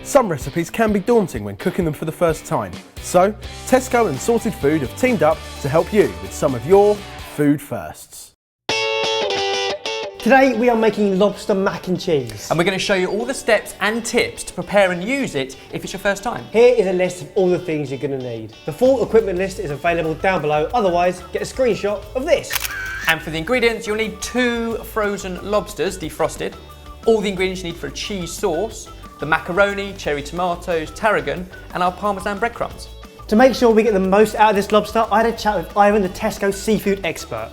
Some recipes can be daunting when cooking them for the first time, so Tesco and Sorted Food have teamed up to help you with some of your food firsts. Today we are making lobster mac and cheese. And we're going to show you all the steps and tips to prepare and use it if it's your first time. Here is a list of all the things you're going to need. The full equipment list is available down below, otherwise get a screenshot of this. And for the ingredients, you'll need 2 frozen lobsters defrosted, all the ingredients you need for a cheese sauce, the macaroni, cherry tomatoes, tarragon, and our parmesan breadcrumbs. To make sure we get the most out of this lobster, I had a chat with Ivan, the Tesco seafood expert.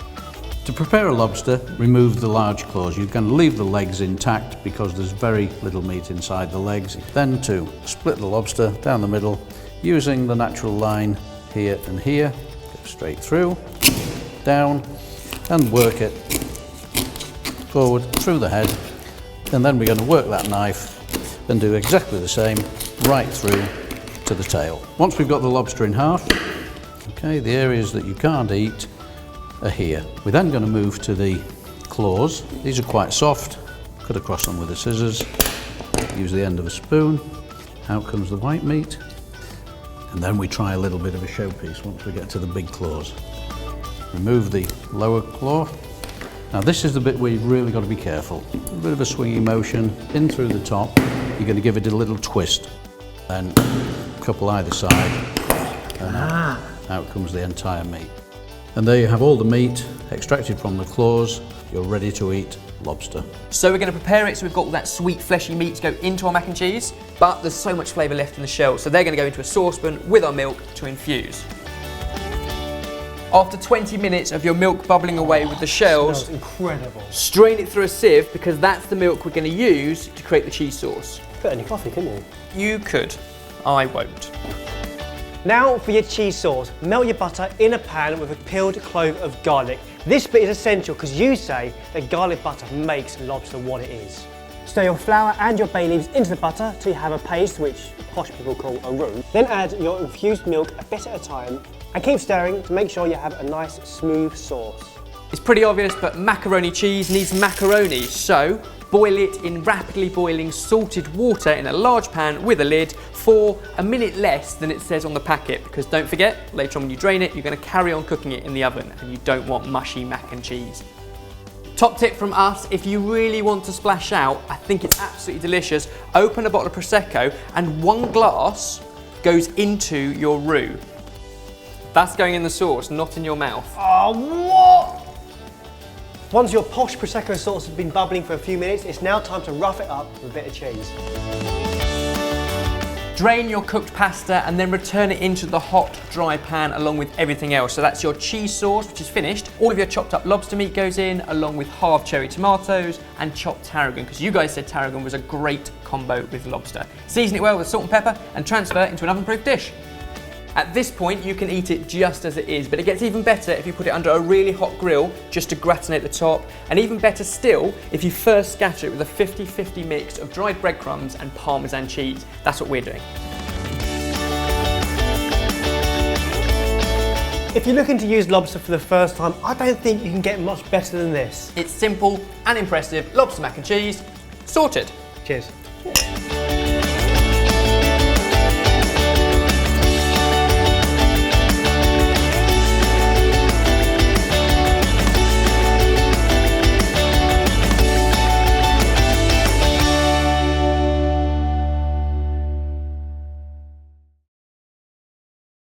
To prepare a lobster, remove the large claws. You can leave the legs intact because there's very little meat inside the legs. Then to split the lobster down the middle, using the natural line here and here, go straight through, down, and work it forward through the head. And then we're going to work that knife and do exactly the same right through to the tail. Once we've got the lobster in half, okay, the areas that you can't eat are here. We're then going to move to the claws. These are quite soft. Cut across them with the scissors. Use the end of a spoon. Out comes the white meat. And then we try a little bit of a showpiece once we get to the big claws. Remove the lower claw. Now this is the bit where you've really got to be careful. A bit of a swingy motion in through the top. You're going to give it a little twist. Then a couple either side. And out comes the entire meat. And there you have all the meat extracted from the claws. You're ready to eat lobster. So we're going to prepare it so we've got all that sweet fleshy meat to go into our mac and cheese, but there's so much flavour left in the shells, so they're going to go into a saucepan with our milk to infuse. After 20 minutes of your milk bubbling away with the shells, incredible. Strain it through a sieve because that's the milk we're going to use to create the cheese sauce. Put it in your coffee, couldn't you? You could, I won't. Now for your cheese sauce, melt your butter in a pan with a peeled clove of garlic. This bit is essential because you say that garlic butter makes lobster what it is. Stir your flour and your bay leaves into the butter till you have a paste, which posh people call a roux. Then add your infused milk a bit at a time and keep stirring to make sure you have a nice smooth sauce. It's pretty obvious, but macaroni cheese needs macaroni, so boil it in rapidly boiling salted water in a large pan with a lid for a minute less than it says on the packet, because don't forget, later on when you drain it, you're going to carry on cooking it in the oven and you don't want mushy mac and cheese. Top tip from us, if you really want to splash out, I think it's absolutely delicious, open a bottle of Prosecco and 1 glass goes into your roux. That's going in the sauce, not in your mouth. Oh, what? Once your posh Prosecco sauce has been bubbling for a few minutes, it's now time to rough it up with a bit of cheese. Drain your cooked pasta and then return it into the hot, dry pan along with everything else. So that's your cheese sauce, which is finished. All of your chopped up lobster meat goes in, along with halved cherry tomatoes and chopped tarragon, because you guys said tarragon was a great combo with lobster. Season it well with salt and pepper and transfer it into an oven-proof dish. At this point, you can eat it just as it is, but it gets even better if you put it under a really hot grill just to gratinate the top, and even better still if you first scatter it with a 50-50 mix of dried breadcrumbs and Parmesan cheese. That's what we're doing. If you're looking to use lobster for the first time, I don't think you can get much better than this. It's simple and impressive lobster mac and cheese, sorted. Cheers.